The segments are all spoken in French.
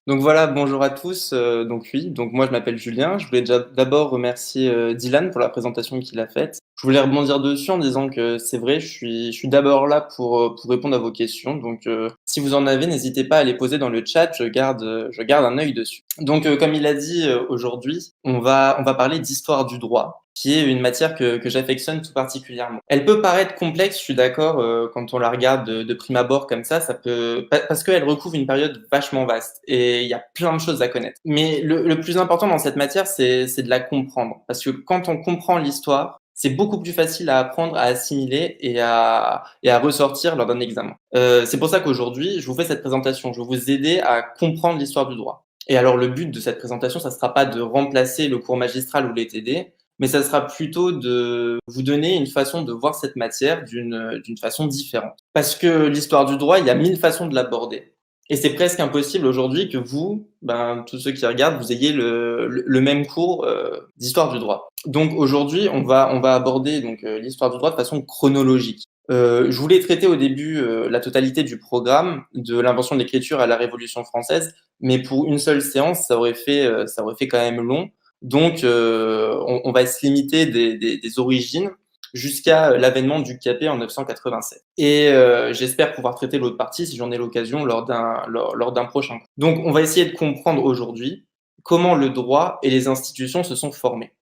Donc voilà, bonjour à tous. Donc moi je m'appelle Julien. Je voulais déjà d'abord remercier Dylan pour la présentation qu'il a faite. Je voulais rebondir dessus en disant que c'est vrai, je suis d'abord là pour répondre à vos questions. Si vous en avez, n'hésitez pas à les poser dans le chat. Je garde un œil dessus. Comme il a dit aujourd'hui, on va parler d'histoire du droit, qui est une matière que j'affectionne tout particulièrement. Elle peut paraître complexe, je suis d'accord, quand on la regarde de prime abord comme ça peut, parce qu'elle recouvre une période vachement vaste et il y a plein de choses à connaître. Mais le plus important dans cette matière, c'est de la comprendre, parce que quand on comprend l'histoire, c'est beaucoup plus facile à apprendre, à assimiler et à ressortir lors d'un examen. C'est pour ça qu'aujourd'hui, je vous fais cette présentation. Je vais vous aider à comprendre l'histoire du droit. Et alors, le but de cette présentation, ça sera pas de remplacer le cours magistral ou les TD, mais ça sera plutôt de vous donner une façon de voir cette matière d'une façon différente. Parce que l'histoire du droit, il y a 1000 façons de l'aborder. Et c'est presque impossible aujourd'hui que vous, tous ceux qui regardent, vous ayez le même cours d'histoire du droit. Donc aujourd'hui, on va aborder l'histoire du droit de façon chronologique. Je voulais traiter au début la totalité du programme, de l'invention de l'écriture à la Révolution française, mais pour une seule séance, ça aurait fait quand même long. On va se limiter des origines jusqu'à l'avènement du capet en 987. Et j'espère pouvoir traiter l'autre partie, si j'en ai l'occasion, lors d'un prochain cours. Donc, on va essayer de comprendre aujourd'hui comment le droit et les institutions se sont formés.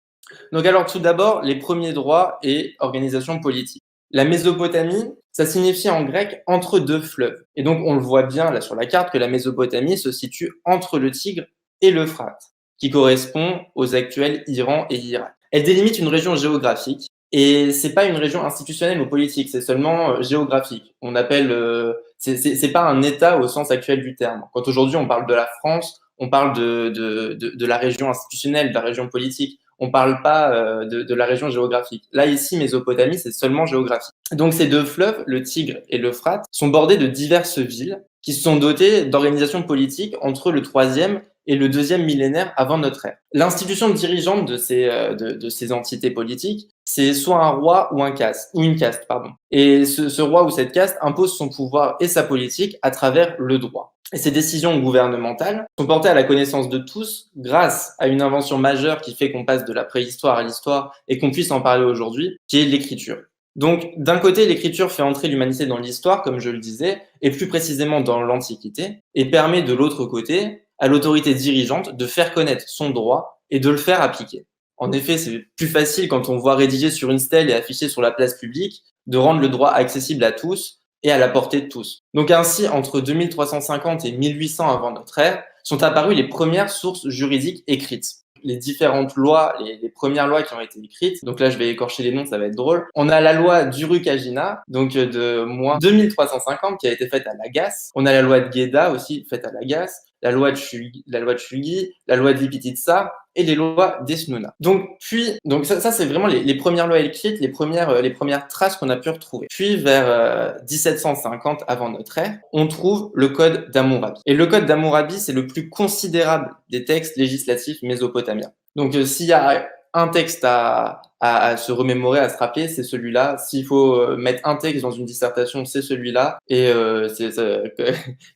Donc alors, tout d'abord, les premiers droits et organisations politiques. La Mésopotamie, ça signifie en grec entre deux fleuves. Et donc, on le voit bien là sur la carte que la Mésopotamie se situe entre le Tigre et l'Euphrate, qui correspond aux actuels Iran et Irak. Elle délimite une région géographique et c'est pas une région institutionnelle ou politique, c'est seulement géographique. On appelle, c'est pas un État au sens actuel du terme. Quand aujourd'hui on parle de la France, on parle de la région institutionnelle, de la région politique. On parle pas de la région géographique. Là, ici, Mésopotamie, c'est seulement géographique. Donc, ces deux fleuves, le Tigre et l'Euphrate, sont bordés de diverses villes qui se sont dotées d'organisations politiques entre le 3e et le 2e millénaire avant notre ère. L'institution dirigeante de ces entités politiques, c'est soit un roi ou une caste, pardon. Et ce roi ou cette caste impose son pouvoir et sa politique à travers le droit. Et ces décisions gouvernementales sont portées à la connaissance de tous grâce à une invention majeure qui fait qu'on passe de la préhistoire à l'histoire et qu'on puisse en parler aujourd'hui, qui est l'écriture. Donc, d'un côté, l'écriture fait entrer l'humanité dans l'histoire, comme je le disais, et plus précisément dans l'Antiquité, et permet de l'autre côté à l'autorité dirigeante de faire connaître son droit et de le faire appliquer. En effet, c'est plus facile quand on voit rédigé sur une stèle et affiché sur la place publique de rendre le droit accessible à tous et à la portée de tous. Donc ainsi, entre 2350 et 1800 avant notre ère, sont apparues les premières sources juridiques écrites. Les différentes lois, les premières lois qui ont été écrites, donc là je vais écorcher les noms, ça va être drôle. On a la loi d'Urucagina, donc de moins 2350, qui a été faite à Lagasse. On a la loi de Guéda aussi, faite à Lagasse. La loi de Chugui, la loi de Lipititsa et les lois d'Esnuna. Donc ça c'est vraiment les premières lois écrites, les premières traces qu'on a pu retrouver. Puis vers 1750 avant notre ère, on trouve le code d'Hammurabi. Et le code d'Hammurabi, c'est le plus considérable des textes législatifs mésopotamiens. Donc s'il y a un texte à se remémorer, à se rappeler, c'est celui-là. S'il faut mettre un texte dans une dissertation, c'est celui-là. Et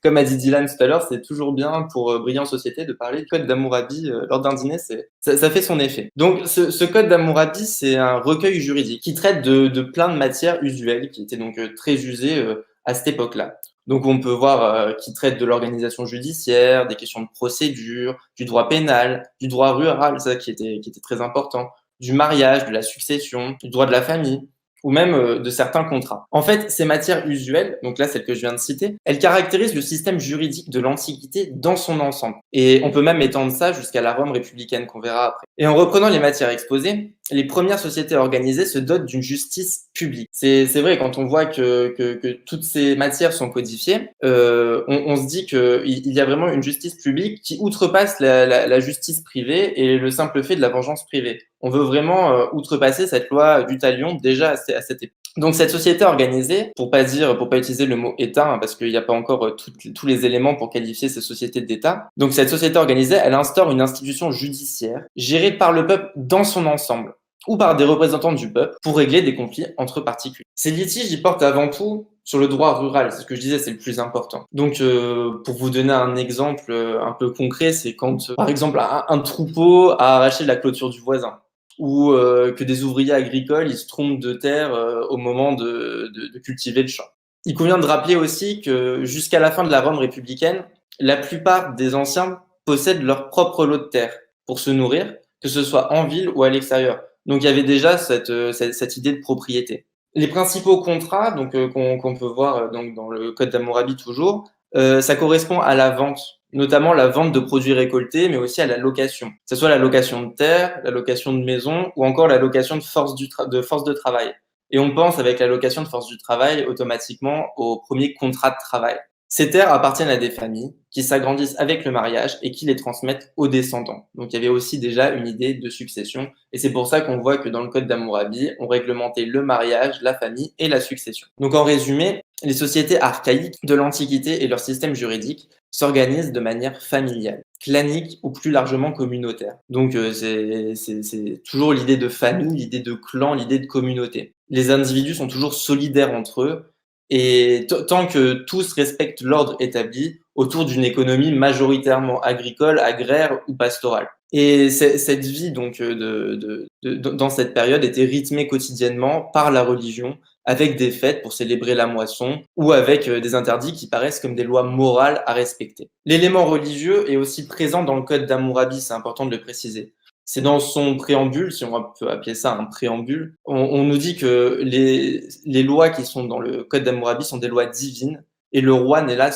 comme a dit Dylan tout à l'heure, c'est toujours bien pour briller en société de parler du code d'Hammurabi lors d'un dîner. Ça fait son effet. Donc ce code d'Hammurabi, c'est un recueil juridique qui traite de plein de matières usuelles qui étaient donc très usées à cette époque-là. Donc on peut voir qui traite de l'organisation judiciaire, des questions de procédure, du droit pénal, du droit rural, ça qui était très important, du mariage, de la succession, du droit de la famille, ou même de certains contrats. En fait, ces matières usuelles, donc là celles que je viens de citer, elles caractérisent le système juridique de l'Antiquité dans son ensemble. Et on peut même étendre ça jusqu'à la Rome républicaine qu'on verra après. Et en reprenant les matières exposées, les premières sociétés organisées se dotent d'une justice publique. C'est vrai, quand on voit que toutes ces matières sont codifiées, on se dit qu'il y a vraiment une justice publique qui outrepasse la justice privée et le simple fait de la vengeance privée. On veut vraiment outrepasser cette loi du talion déjà à cette époque. Donc cette société organisée, pour pas utiliser le mot État, hein, parce qu'il n'y a pas encore tous les éléments pour qualifier ces sociétés d'État. Donc cette société organisée, elle instaure une institution judiciaire gérée par le peuple dans son ensemble ou par des représentants du peuple pour régler des conflits entre particuliers. Ces litiges, ils portent avant tout sur le droit rural. C'est ce que je disais, c'est le plus important. Donc, pour vous donner un exemple un peu concret, c'est quand, par exemple, un troupeau a arraché la clôture du voisin ou que des ouvriers agricoles ils se trompent de terre au moment de cultiver le champ. Il convient de rappeler aussi que jusqu'à la fin de la Rome républicaine, la plupart des anciens possèdent leur propre lot de terre pour se nourrir, que ce soit en ville ou à l'extérieur. Donc il y avait déjà cette idée de propriété. Les principaux contrats donc qu'on peut voir donc dans le code d'Hammurabi toujours, ça correspond à la vente, notamment la vente de produits récoltés, mais aussi à la location. Que ce soit la location de terre, la location de maison ou encore la location de force de travail. Et on pense avec la location de force du travail automatiquement au premier contrat de travail. Ces terres appartiennent à des familles qui s'agrandissent avec le mariage et qui les transmettent aux descendants. Donc il y avait aussi déjà une idée de succession et c'est pour ça qu'on voit que dans le code d'Hammurabi, on réglementait le mariage, la famille et la succession. Donc en résumé, les sociétés archaïques de l'Antiquité et leur système juridique s'organisent de manière familiale, clanique ou plus largement communautaire. Donc c'est toujours l'idée de famille, l'idée de clan, l'idée de communauté. Les individus sont toujours solidaires entre eux et tant que tous respectent l'ordre établi autour d'une économie majoritairement agricole, agraire ou pastorale. Et cette vie donc dans cette période était rythmée quotidiennement par la religion, avec des fêtes pour célébrer la moisson ou avec des interdits qui paraissent comme des lois morales à respecter. L'élément religieux est aussi présent dans le code d'Hammurabi, c'est important de le préciser. C'est dans son préambule, si on peut appeler ça un préambule, on nous dit que les lois qui sont dans le code d'Hammurabi sont des lois divines et le roi n'est là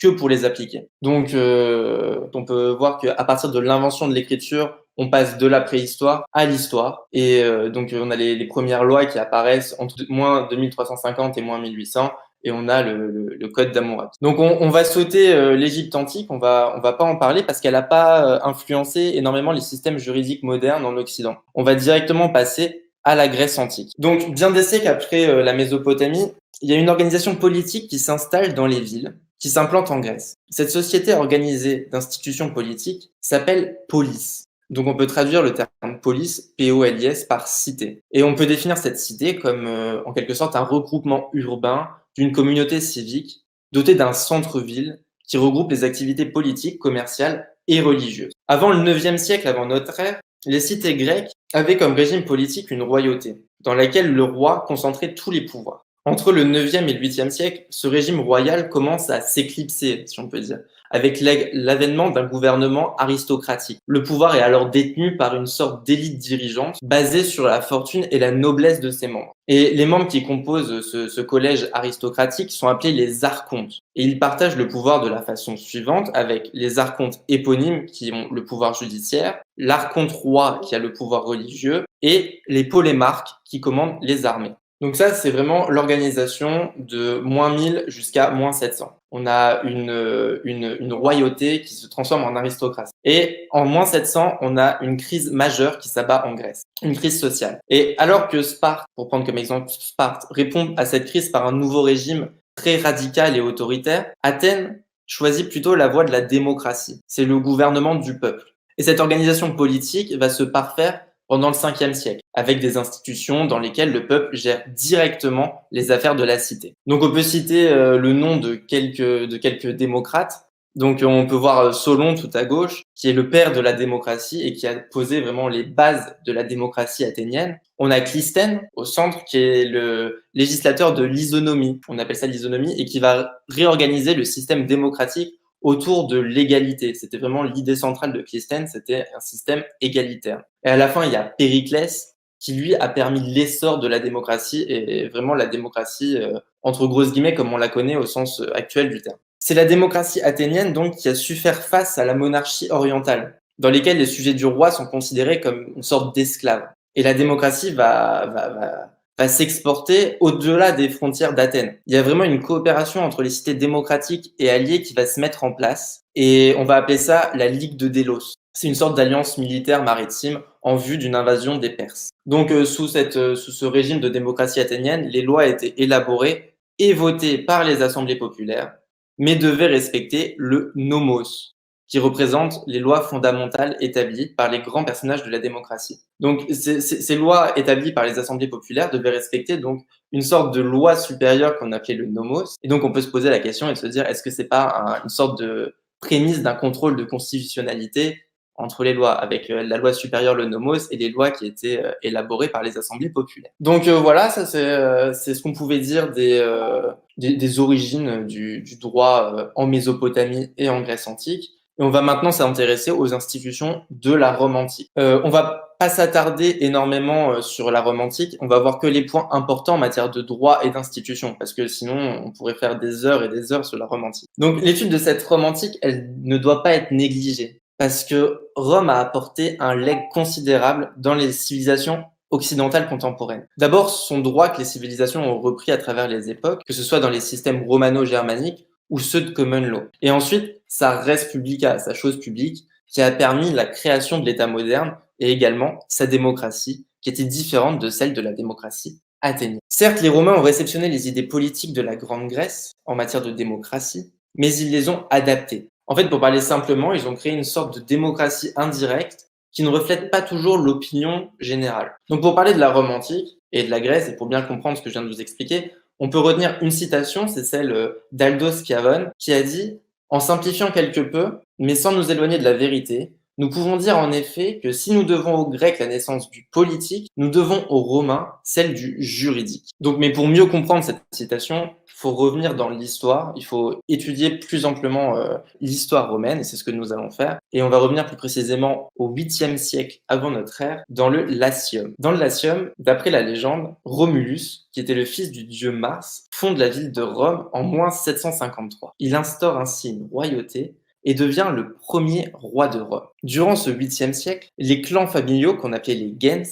que pour les appliquer. Donc, on peut voir qu'à partir de l'invention de l'écriture, on passe de la préhistoire à l'histoire. Et donc, on a les premières lois qui apparaissent entre moins 2350 et moins 1800. Et on a le code d'Hammurabi. Donc on va sauter l'Égypte antique, on va pas en parler parce qu'elle n'a pas influencé énormément les systèmes juridiques modernes en Occident. On va directement passer à la Grèce antique. Donc bien des siècles après la Mésopotamie, il y a une organisation politique qui s'installe dans les villes, qui s'implante en Grèce. Cette société organisée d'institutions politiques s'appelle polis. Donc on peut traduire le terme polis, P-O-L-I-S, par cité. Et on peut définir cette cité comme en quelque sorte un regroupement urbain d'une communauté civique dotée d'un centre-ville qui regroupe les activités politiques, commerciales et religieuses. Avant le 9e siècle avant notre ère, les cités grecques avaient comme régime politique une royauté, dans laquelle le roi concentrait tous les pouvoirs. Entre le 9e et le 8e siècle, ce régime royal commence à s'éclipser, si on peut dire, avec l'avènement d'un gouvernement aristocratique. Le pouvoir est alors détenu par une sorte d'élite dirigeante basée sur la fortune et la noblesse de ses membres. Et les membres qui composent ce collège aristocratique sont appelés les archontes. Et ils partagent le pouvoir de la façon suivante avec les archontes éponymes qui ont le pouvoir judiciaire, l'archonte roi qui a le pouvoir religieux et les polémarques qui commandent les armées. Donc ça, c'est vraiment l'organisation de moins 1000 jusqu'à moins 700. On a une royauté qui se transforme en aristocratie. Et en moins 700, on a une crise majeure qui s'abat en Grèce, une crise sociale. Et alors que Sparte, pour prendre comme exemple Sparte, répond à cette crise par un nouveau régime très radical et autoritaire, Athènes choisit plutôt la voie de la démocratie. C'est le gouvernement du peuple. Et cette organisation politique va se parfaire pendant le 5e siècle, avec des institutions dans lesquelles le peuple gère directement les affaires de la cité. Donc on peut citer le nom de quelques démocrates. Donc on peut voir Solon tout à gauche, qui est le père de la démocratie et qui a posé vraiment les bases de la démocratie athénienne. On a Clisthène au centre, qui est le législateur de l'isonomie, on appelle ça l'isonomie, et qui va réorganiser le système démocratique autour de l'égalité. C'était vraiment l'idée centrale de Clisthène, c'était un système égalitaire. Et à la fin, il y a Périclès, qui lui a permis l'essor de la démocratie et vraiment la démocratie entre grosses guillemets comme on la connaît au sens actuel du terme. C'est la démocratie athénienne donc qui a su faire face à la monarchie orientale, dans lesquelles les sujets du roi sont considérés comme une sorte d'esclaves. Et la démocratie va s'exporter au-delà des frontières d'Athènes. Il y a vraiment une coopération entre les cités démocratiques et alliées qui va se mettre en place et on va appeler ça la Ligue de Délos. C'est une sorte d'alliance militaire maritime en vue d'une invasion des Perses. Donc sous ce régime de démocratie athénienne, les lois étaient élaborées et votées par les assemblées populaires, mais devaient respecter le nomos, qui représente les lois fondamentales établies par les grands personnages de la démocratie. Donc, ces lois établies par les assemblées populaires devaient respecter donc une sorte de loi supérieure qu'on appelait le nomos. Et donc, on peut se poser la question et se dire, est-ce que c'est pas une sorte de prémisse d'un contrôle de constitutionnalité entre les lois, avec la loi supérieure, le nomos, et les lois qui étaient élaborées par les assemblées populaires. Donc voilà, ça c'est ce qu'on pouvait dire des origines du droit en Mésopotamie et en Grèce antique. Et on va maintenant s'intéresser aux institutions de la Rome antique. On va pas s'attarder énormément sur la Rome antique, on va voir que les points importants en matière de droit et d'institution, parce que sinon on pourrait faire des heures et des heures sur la Rome antique. Donc l'étude de cette Rome antique, elle ne doit pas être négligée, parce que Rome a apporté un legs considérable dans les civilisations occidentales contemporaines. D'abord, son droit que les civilisations ont repris à travers les époques, que ce soit dans les systèmes romano-germaniques ou ceux de common law. Et ensuite, sa res publica, sa chose publique, qui a permis la création de l'État moderne et également sa démocratie, qui était différente de celle de la démocratie athénienne. Certes, les Romains ont réceptionné les idées politiques de la Grande Grèce en matière de démocratie, mais ils les ont adaptées. En fait, pour parler simplement, ils ont créé une sorte de démocratie indirecte qui ne reflète pas toujours l'opinion générale. Donc pour parler de la Rome antique et de la Grèce, et pour bien comprendre ce que je viens de vous expliquer, on peut retenir une citation, c'est celle d'Aldo Schiavone, qui a dit « En simplifiant quelque peu, mais sans nous éloigner de la vérité, nous pouvons dire en effet que si nous devons aux Grecs la naissance du politique, nous devons aux Romains celle du juridique. » Donc, mais pour mieux comprendre cette citation, il faut revenir dans l'histoire, il faut étudier plus amplement l'histoire romaine, et c'est ce que nous allons faire. Et on va revenir plus précisément au 8e siècle avant notre ère, dans le Latium. Dans le Latium, d'après la légende, Romulus, qui était le fils du dieu Mars, fonde la ville de Rome en moins 753. Il instaure ainsi une royauté et devient le premier roi de Rome. Durant ce 8e siècle, les clans familiaux qu'on appelait les gens,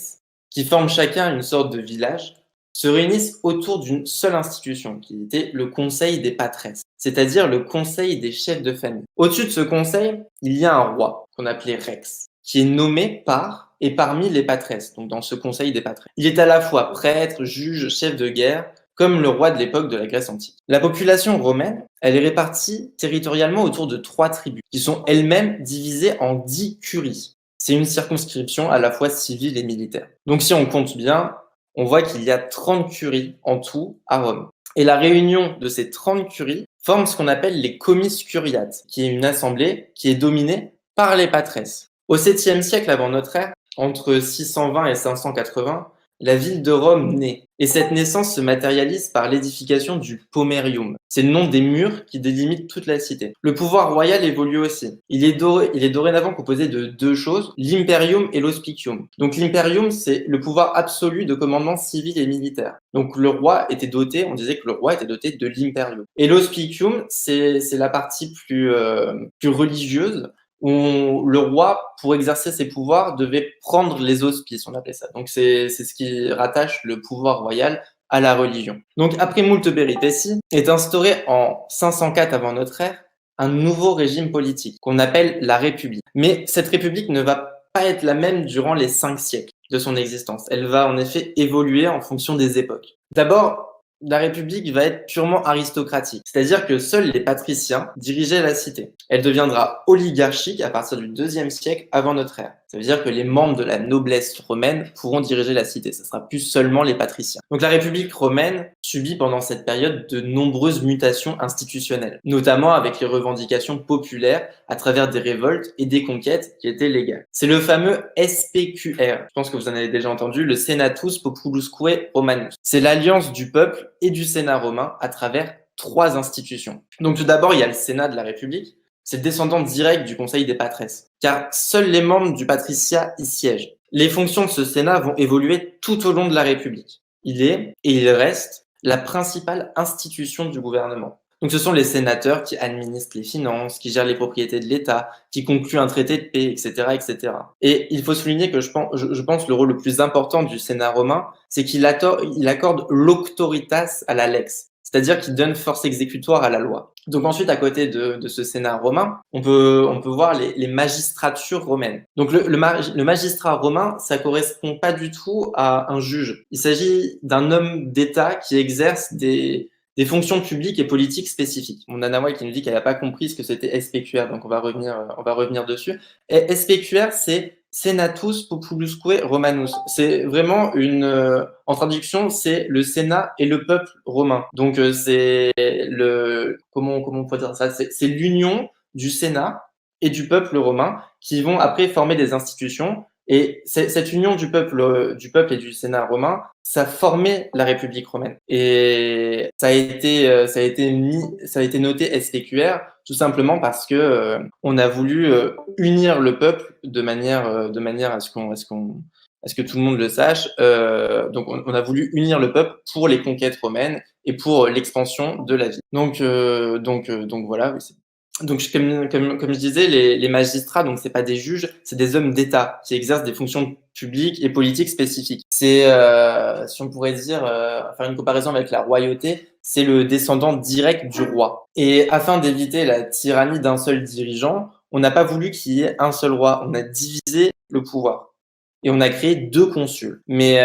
qui forment chacun une sorte de village, se réunissent autour d'une seule institution, qui était le Conseil des Patresses, c'est-à-dire le Conseil des chefs de famille. Au-dessus de ce conseil, il y a un roi, qu'on appelait Rex, qui est nommé par et parmi les Patresses, donc dans ce Conseil des Patresses. Il est à la fois prêtre, juge, chef de guerre, comme le roi de l'époque de la Grèce antique. La population romaine, elle est répartie territorialement autour de 3 tribus, qui sont elles-mêmes divisées en 10 curies. C'est une circonscription à la fois civile et militaire. Donc si on compte bien, on voit qu'il y a 30 curies en tout à Rome. Et la réunion de ces 30 curies forme ce qu'on appelle les comices curiates, qui est une assemblée qui est dominée par les patresses. Au 7e siècle avant notre ère, entre 620 et 580, la ville de Rome naît. Et cette naissance se matérialise par l'édification du Pomerium. C'est le nom des murs qui délimitent toute la cité. Le pouvoir royal évolue aussi. Il est dorénavant composé de 2 choses, l'imperium et l'hospicium. Donc l'imperium, c'est le pouvoir absolu de commandement civil et militaire. Donc le roi était doté, on disait que le roi était doté de l'imperium. Et l'hospicium, c'est la partie plus religieuse, où le roi, pour exercer ses pouvoirs, devait prendre les auspices, on appelait ça. Donc c'est ce qui rattache le pouvoir royal à la religion. Donc après moult péripéties, est instauré en 504 avant notre ère un nouveau régime politique qu'on appelle la République. Mais cette République ne va pas être la même durant les 5 siècles de son existence. Elle va en effet évoluer en fonction des époques. D'abord, la République va être purement aristocratique, c'est-à-dire que seuls les patriciens dirigeaient la cité. Elle deviendra oligarchique à partir du 2e siècle avant notre ère. Ça veut dire que les membres de la noblesse romaine pourront diriger la cité. Ce sera plus seulement les patriciens. Donc la République romaine subit pendant cette période de nombreuses mutations institutionnelles, notamment avec les revendications populaires à travers des révoltes et des conquêtes qui étaient légales. C'est le fameux SPQR. Je pense que vous en avez déjà entendu, le Senatus Populusque Romanus. C'est l'alliance du peuple et du Sénat romain à travers 3 institutions. Donc tout d'abord, il y a le Sénat de la République. C'est le descendant direct du Conseil des Patresses, car seuls les membres du patriciat y siègent. Les fonctions de ce Sénat vont évoluer tout au long de la République. Il est, et il reste, la principale institution du gouvernement. Donc ce sont les sénateurs qui administrent les finances, qui gèrent les propriétés de l'État, qui concluent un traité de paix, etc., etc. Et il faut souligner que je pense le rôle le plus important du Sénat romain, c'est qu'il accorde l'auctoritas à la lex, c'est-à-dire qu'il donne force exécutoire à la loi. Donc ensuite, à côté de ce Sénat romain, on peut voir les magistratures romaines. Donc le magistrat romain, ça correspond pas du tout à un juge. Il s'agit d'un homme d'État qui exerce des fonctions publiques et politiques spécifiques. Mon Nana qui nous dit qu'elle n'a pas compris ce que c'était SPQR, donc on va revenir dessus. Et SPQR, c'est Senatus Populusque Romanus. C'est vraiment en traduction, c'est le Sénat et le peuple romain. Donc c'est comment on pourrait dire ça? C'est l'union du Sénat et du peuple romain qui vont après former des institutions. Et cette union du peuple et du Sénat romain, ça formait la République romaine. Et ça a été noté SPQR tout simplement parce que on a voulu unir le peuple de manière à ce que tout le monde le sache. Donc on a voulu unir le peuple pour les conquêtes romaines et pour l'expansion de la ville. Donc voilà. Oui, donc comme je disais, les magistrats, donc c'est pas des juges, c'est des hommes d'État qui exercent des fonctions publiques et politiques spécifiques. C'est, si on pourrait dire, faire une comparaison avec la royauté, c'est le descendant direct du roi. Et afin d'éviter la tyrannie d'un seul dirigeant, on n'a pas voulu qu'il y ait un seul roi. On a divisé le pouvoir. Et on a créé 2 consuls. Mais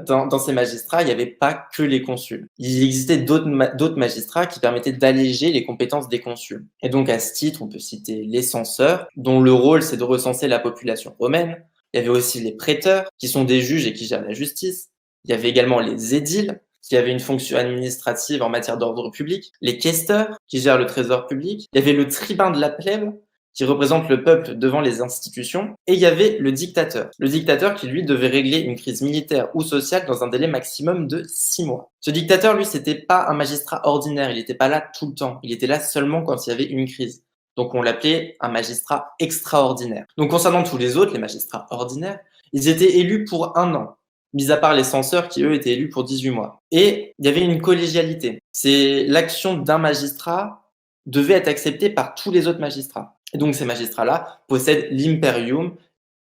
dans ces magistrats, il n'y avait pas que les consuls. Il existait d'autres magistrats qui permettaient d'alléger les compétences des consuls. Et donc à ce titre, on peut citer les censeurs, dont le rôle c'est de recenser la population romaine. Il y avait aussi les préteurs, qui sont des juges et qui gèrent la justice. Il y avait également les édiles, qui avaient une fonction administrative en matière d'ordre public. Les questeurs, qui gèrent le trésor public. Il y avait le tribun de la plèbe, qui représente le peuple devant les institutions, et il y avait le dictateur. Le dictateur qui, lui, devait régler une crise militaire ou sociale dans un délai maximum de 6 mois. Ce dictateur, lui, c'était pas un magistrat ordinaire, il n'était pas là tout le temps, il était là seulement quand il y avait une crise. Donc on l'appelait un magistrat extraordinaire. Donc concernant tous les autres, les magistrats ordinaires, ils étaient élus pour 1 an, mis à part les censeurs qui, eux, étaient élus pour 18 mois. Et il y avait une collégialité. C'est l'action d'un magistrat devait être acceptée par tous les autres magistrats. Et donc ces magistrats-là possèdent l'imperium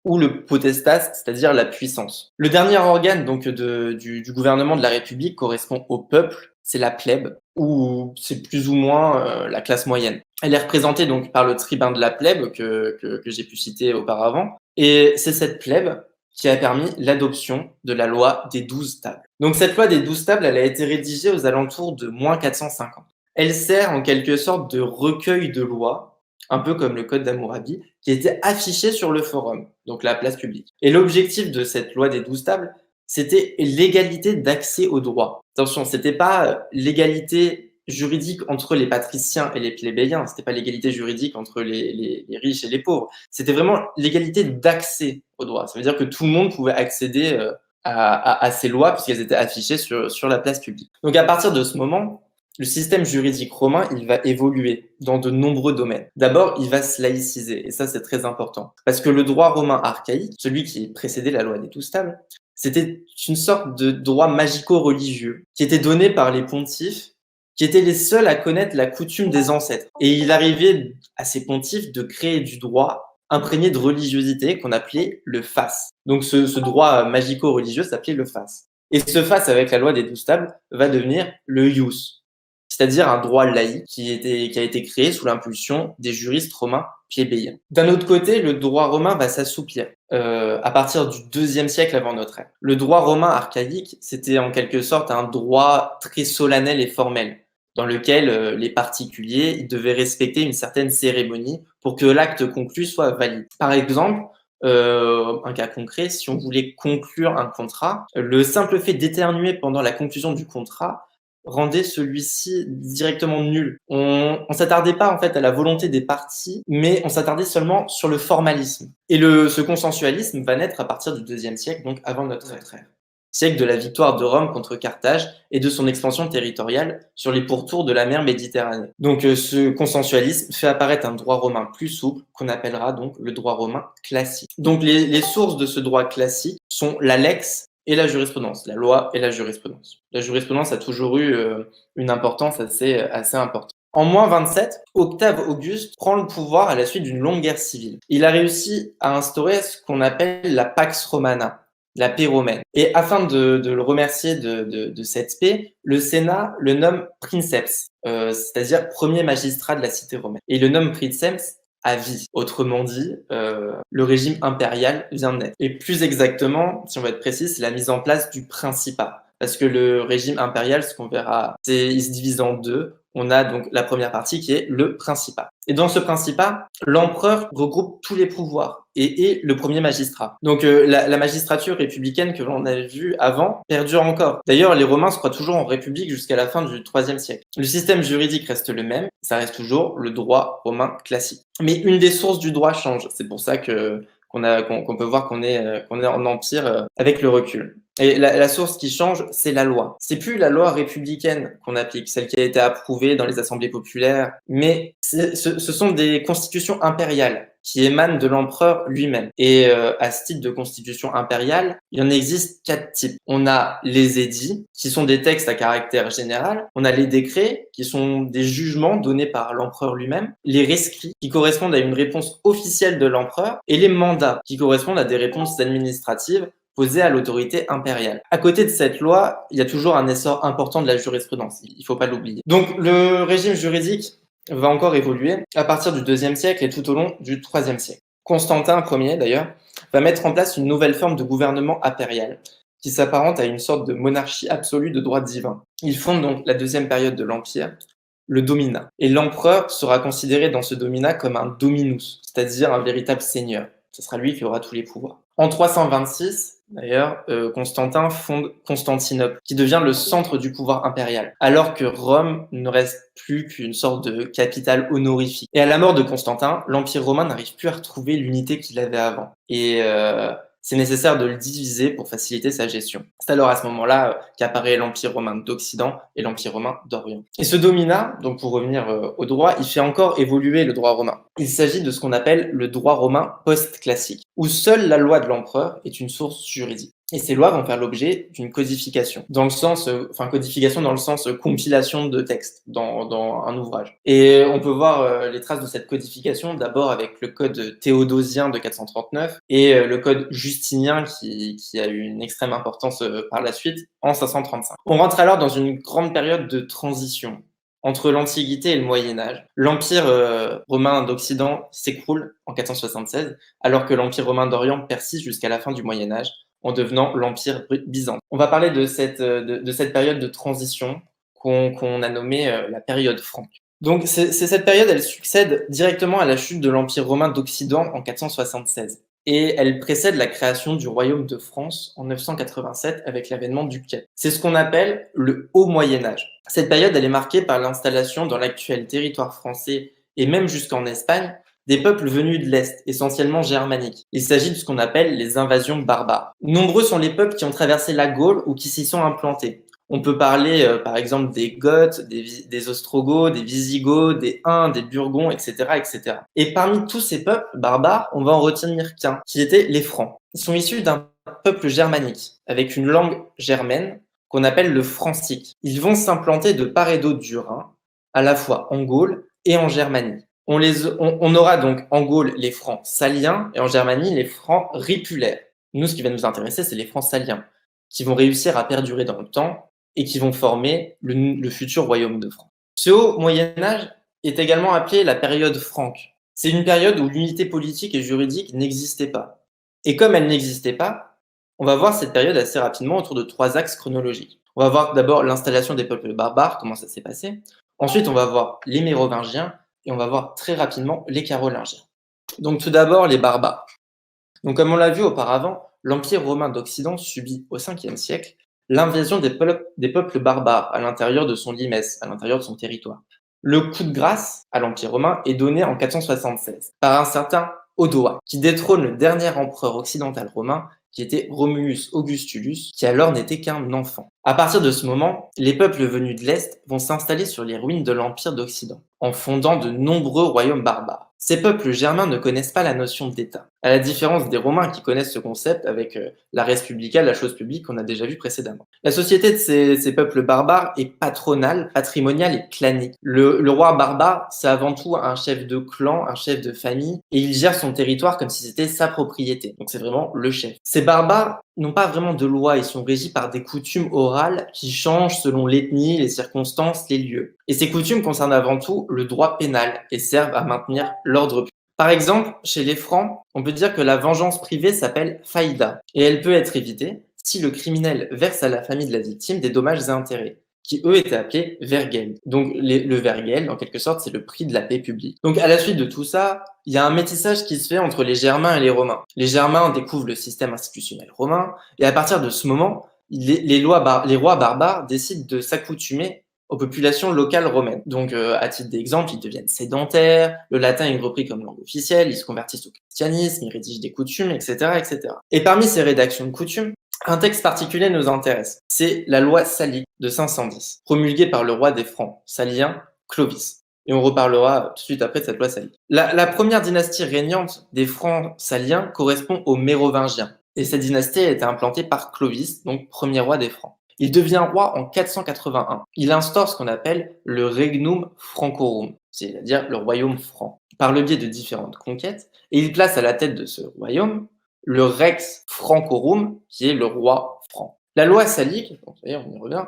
ou le potestas, c'est-à-dire la puissance. Le dernier organe donc du gouvernement de la République correspond au peuple, c'est la plèbe, ou c'est plus ou moins la classe moyenne. Elle est représentée donc par le tribun de la plèbe que j'ai pu citer auparavant, et c'est cette plèbe qui a permis l'adoption de la loi des 12 tables. Donc cette loi des 12 tables, elle a été rédigée aux alentours de moins 450. Elle sert en quelque sorte de recueil de lois, un peu comme le code d'Hammurabi, qui était affiché sur le forum, donc la place publique. Et l'objectif de cette loi des 12 tables, c'était l'égalité d'accès aux droits. Attention, c'était pas l'égalité juridique entre les patriciens et les plébéiens, c'était pas l'égalité juridique entre les riches et les pauvres, c'était vraiment l'égalité d'accès aux droits. Ça veut dire que tout le monde pouvait accéder à ces lois puisqu'elles étaient affichées sur la place publique. Donc à partir de ce moment, le système juridique romain, il va évoluer dans de nombreux domaines. D'abord, il va se laïciser, et ça c'est très important. Parce que le droit romain archaïque, celui qui précédait la loi des 12 tables, c'était une sorte de droit magico-religieux qui était donné par les pontifes, qui étaient les seuls à connaître la coutume des ancêtres. Et il arrivait à ces pontifes de créer du droit imprégné de religiosité qu'on appelait le fas. Donc ce droit magico-religieux s'appelait le fas. Et ce fas avec la loi des 12 tables va devenir le ius, c'est-à-dire un droit laïque qui a été créé sous l'impulsion des juristes romains plébéiens. D'un autre côté, le droit romain va s'assouplir à partir du IIe siècle avant notre ère. Le droit romain archaïque, c'était en quelque sorte un droit très solennel et formel, dans lequel les particuliers ils devaient respecter une certaine cérémonie pour que l'acte conclu soit valide. Par exemple, un cas concret, si on voulait conclure un contrat, le simple fait d'éternuer pendant la conclusion du contrat rendait celui-ci directement nul. On s'attardait pas en fait à la volonté des parties, mais on s'attardait seulement sur le formalisme. Et ce consensualisme va naître à partir du IIe siècle, donc avant notre ère. Siècle de la victoire de Rome contre Carthage et de son expansion territoriale sur les pourtours de la mer Méditerranée. Donc ce consensualisme fait apparaître un droit romain plus souple qu'on appellera donc le droit romain classique. Donc les sources de ce droit classique sont la lex et la jurisprudence, la loi et la jurisprudence. La jurisprudence a toujours eu une importance assez importante. En moins 27, Octave Auguste prend le pouvoir à la suite d'une longue guerre civile. Il a réussi à instaurer ce qu'on appelle la Pax Romana, la paix romaine. Et afin de le remercier de cette paix, le Sénat le nomme princeps, c'est-à-dire premier magistrat de la cité romaine. Et il le nomme princeps à vie. Autrement dit, le régime impérial vient de naître. Et plus exactement, si on veut être précis, c'est la mise en place du principat. Parce que le régime impérial, ce qu'on verra, il se divise en deux. On a donc la première partie qui est le Principat. Et dans ce Principat, l'empereur regroupe tous les pouvoirs et est le premier magistrat. Donc la magistrature républicaine que l'on avait vue avant perdure encore. D'ailleurs, les Romains se croient toujours en république jusqu'à la fin du IIIe siècle. Le système juridique reste le même, ça reste toujours le droit romain classique. Mais une des sources du droit change. C'est pour ça qu'on peut voir qu'on est en empire avec le recul. Et la source qui change, c'est la loi. C'est plus la loi républicaine qu'on applique, celle qui a été approuvée dans les assemblées populaires, mais ce sont des constitutions impériales qui émanent de l'empereur lui-même. Et à ce titre de constitution impériale, il en existe 4 types. On a les édits, qui sont des textes à caractère général. On a les décrets, qui sont des jugements donnés par l'empereur lui-même. Les rescrits, qui correspondent à une réponse officielle de l'empereur. Et les mandats, qui correspondent à des réponses administratives posée à l'autorité impériale. À côté de cette loi, il y a toujours un essor important de la jurisprudence, il ne faut pas l'oublier. Donc le régime juridique va encore évoluer à partir du IIe siècle et tout au long du IIIe siècle. Constantin Ier, d'ailleurs, va mettre en place une nouvelle forme de gouvernement impérial qui s'apparente à une sorte de monarchie absolue de droit divin. Il fonde donc la deuxième période de l'Empire, le dominat. Et l'empereur sera considéré dans ce dominat comme un dominus, c'est-à-dire un véritable seigneur. Ce sera lui qui aura tous les pouvoirs. En 326, d'ailleurs, Constantin fonde Constantinople, qui devient le centre du pouvoir impérial, alors que Rome ne reste plus qu'une sorte de capitale honorifique. Et à la mort de Constantin, l'Empire romain n'arrive plus à retrouver l'unité qu'il avait avant. Et c'est nécessaire de le diviser pour faciliter sa gestion. C'est alors à ce moment-là qu'apparaît l'Empire romain d'Occident et l'Empire romain d'Orient. Et ce dominat, donc pour revenir au droit, il fait encore évoluer le droit romain. Il s'agit de ce qu'on appelle le droit romain post-classique, où seule la loi de l'empereur est une source juridique. Et ces lois vont faire l'objet d'une codification, codification dans le sens compilation de textes dans un ouvrage. Et on peut voir les traces de cette codification d'abord avec le code théodosien de 439 et le code justinien qui a eu une extrême importance par la suite en 535. On rentre alors dans une grande période de transition entre l'Antiquité et le Moyen-Âge. L'Empire romain d'Occident s'écroule en 476, alors que l'Empire romain d'Orient persiste jusqu'à la fin du Moyen-Âge, en devenant l'Empire byzantin. On va parler de cette période de transition qu'on a nommée la période franque. Donc cette période, elle succède directement à la chute de l'Empire romain d'Occident en 476. Et elle précède la création du royaume de France en 987 avec l'avènement du Quai. C'est ce qu'on appelle le Haut Moyen-Âge. Cette période, elle est marquée par l'installation dans l'actuel territoire français et même jusqu'en Espagne des peuples venus de l'Est, essentiellement germaniques. Il s'agit de ce qu'on appelle les invasions barbares. Nombreux sont les peuples qui ont traversé la Gaule ou qui s'y sont implantés. On peut parler par exemple des Goths, des Ostrogoths, des Visigoths, des Huns, des Burgonds, etc., etc. Et parmi tous ces peuples barbares, on va en retenir qu'un, qui étaient les Francs. Ils sont issus d'un peuple germanique, avec une langue germaine qu'on appelle le francique. Ils vont s'implanter de part et d'autre du Rhin, à la fois en Gaule et en Germanie. On aura donc en Gaule les Francs saliens et en Germanie les Francs ripulaires. Nous, ce qui va nous intéresser, c'est les Francs saliens, qui vont réussir à perdurer dans le temps et qui vont former le futur royaume de France. Ce haut Moyen-Âge est également appelé la période franque. C'est une période où l'unité politique et juridique n'existait pas. Et comme elle n'existait pas, on va voir cette période assez rapidement autour de 3 axes chronologiques. On va voir d'abord l'installation des peuples barbares, comment ça s'est passé. Ensuite, on va voir les Mérovingiens et on va voir très rapidement les Carolingiens. Donc tout d'abord, les barbares. Donc comme on l'a vu auparavant, l'Empire romain d'Occident subit au 5e siècle l'invasion des peuples barbares à l'intérieur de son limès, à l'intérieur de son territoire. Le coup de grâce à l'Empire romain est donné en 476 par un certain Odoac, qui détrône le dernier empereur occidental romain, qui était Romulus Augustulus, qui alors n'était qu'un enfant. À partir de ce moment, les peuples venus de l'Est vont s'installer sur les ruines de l'Empire d'Occident, en fondant de nombreux royaumes barbares. Ces peuples germains ne connaissent pas la notion d'État, à la différence des Romains qui connaissent ce concept avec la res publica, la chose publique qu'on a déjà vu précédemment. La société de ces peuples barbares est patronale, patrimoniale et clanique. Le roi barbare, c'est avant tout un chef de clan, un chef de famille, et il gère son territoire comme si c'était sa propriété. Donc c'est vraiment le chef. Ces barbares n'ont pas vraiment de loi, ils sont régis par des coutumes orales qui changent selon l'ethnie, les circonstances, les lieux. Et ces coutumes concernent avant tout le droit pénal et servent à maintenir l'ordre public. Par exemple, chez les Francs, on peut dire que la vengeance privée s'appelle faïda et elle peut être évitée si le criminel verse à la famille de la victime des dommages et intérêts. qui eux étaient appelés vergel. Donc le vergel, en quelque sorte, c'est le prix de la paix publique. Donc à la suite de tout ça, il y a un métissage qui se fait entre les Germains et les Romains. Les Germains découvrent le système institutionnel romain, et à partir de ce moment, les rois barbares décident de s'accoutumer aux populations locales romaines. Donc, à titre d'exemple, ils deviennent sédentaires, le latin est repris comme langue officielle, ils se convertissent au christianisme, ils rédigent des coutumes, etc., etc. Et parmi ces rédactions de coutumes, un texte particulier nous intéresse. C'est la loi salique de 510, promulguée par le roi des Francs, salien Clovis. Et on reparlera tout de suite après de cette loi salique. La première dynastie régnante des Francs saliens correspond aux Mérovingiens. Et cette dynastie a été implantée par Clovis, donc premier roi des Francs. Il devient roi en 481. Il instaure ce qu'on appelle le Regnum Francorum, c'est-à-dire le royaume franc, par le biais de différentes conquêtes, et il place à la tête de ce royaume le Rex Francorum, qui est le roi franc. La loi salique, donc, on y revient,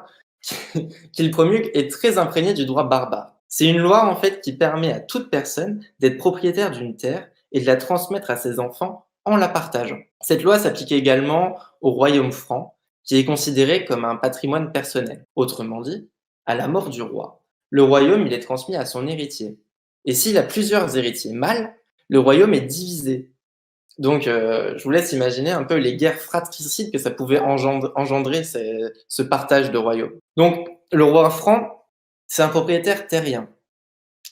qu'il promulgue est très imprégnée du droit barbare. C'est une loi en fait qui permet à toute personne d'être propriétaire d'une terre et de la transmettre à ses enfants en la partageant. Cette loi s'appliquait également au royaume franc, qui est considéré comme un patrimoine personnel. Autrement dit, à la mort du roi, le royaume il est transmis à son héritier. Et s'il a plusieurs héritiers mâles, le royaume est divisé. Donc, je vous laisse imaginer un peu les guerres fratricides que ça pouvait engendrer ce partage de royaume. Donc, le roi franc, c'est un propriétaire terrien,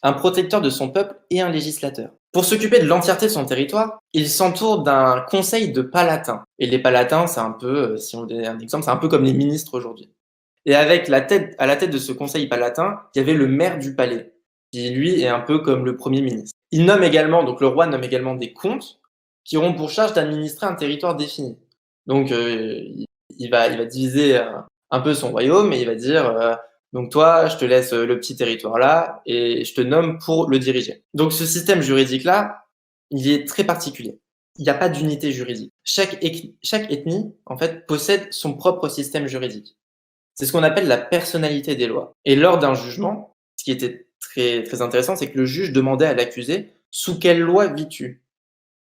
un protecteur de son peuple et un législateur. Pour s'occuper de l'entièreté de son territoire, il s'entoure d'un conseil de palatins. Et les palatins, c'est un peu, si on donne un exemple, c'est un peu comme les ministres aujourd'hui. Et à la tête de ce conseil palatin, il y avait le maire du palais, qui lui est un peu comme le premier ministre. Il nomme également, donc le roi nomme également des comtes, qui auront pour charge d'administrer un territoire défini. Donc, il va diviser un peu son royaume et il va dire donc toi, je te laisse le petit territoire là et je te nomme pour le diriger. Donc, ce système juridique-là, il est très particulier. Il n'y a pas d'unité juridique. Chaque ethnie, en fait, possède son propre système juridique. C'est ce qu'on appelle la personnalité des lois. Et lors d'un jugement, ce qui était très, très intéressant, c'est que le juge demandait à l'accusé sous quelle loi vis-tu?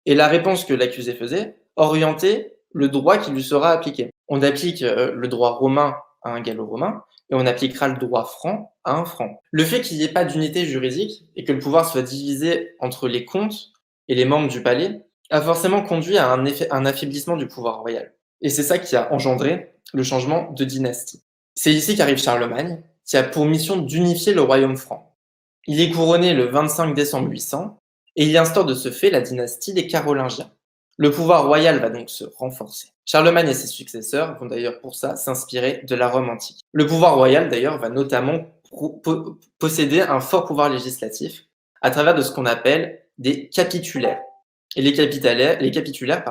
Et la réponse que l'accusé faisait orientait le droit qui lui sera appliqué. On applique le droit romain à un gallo-romain et on appliquera le droit franc à un franc. Le fait qu'il n'y ait pas d'unité juridique et que le pouvoir soit divisé entre les comtes et les membres du palais a forcément conduit à un affaiblissement du pouvoir royal. Et c'est ça qui a engendré le changement de dynastie. C'est ici qu'arrive Charlemagne, qui a pour mission d'unifier le royaume franc. Il est couronné le 25 décembre 800 et il instaure de ce fait la dynastie des Carolingiens. Le pouvoir royal va donc se renforcer. Charlemagne et ses successeurs vont d'ailleurs pour ça s'inspirer de la Rome antique. Le pouvoir royal d'ailleurs va notamment posséder un fort pouvoir législatif à travers de ce qu'on appelle des capitulaires. Et les capitulaires,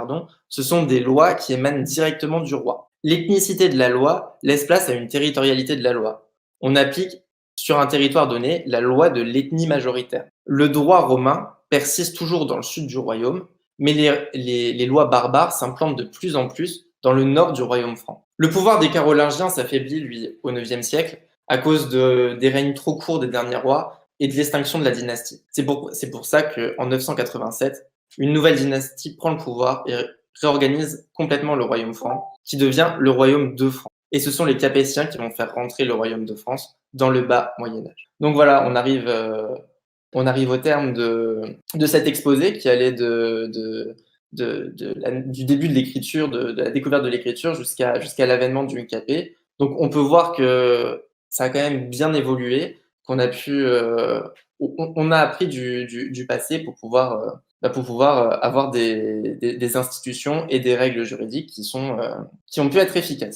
ce sont des lois qui émanent directement du roi. L'ethnicité de la loi laisse place à une territorialité de la loi. On applique sur un territoire donné la loi de l'ethnie majoritaire. Le droit romain persiste toujours dans le sud du royaume, mais les lois barbares s'implantent de plus en plus dans le nord du royaume franc. Le pouvoir des Carolingiens s'affaiblit, lui, au IXe siècle, à cause des règnes trop courts des derniers rois et de l'extinction de la dynastie. C'est pour ça qu'en 987, une nouvelle dynastie prend le pouvoir et réorganise complètement le royaume franc, qui devient le royaume de France. Et ce sont les Capétiens qui vont faire rentrer le royaume de France dans le bas Moyen-Âge. Donc voilà, on arrive au terme de cet exposé qui allait du début de l'écriture, de la découverte de l'écriture jusqu'à l'avènement du Capet. Donc on peut voir que ça a quand même bien évolué, qu'on a pu, on a appris du passé pour pouvoir avoir des institutions et des règles juridiques qui ont pu être efficaces.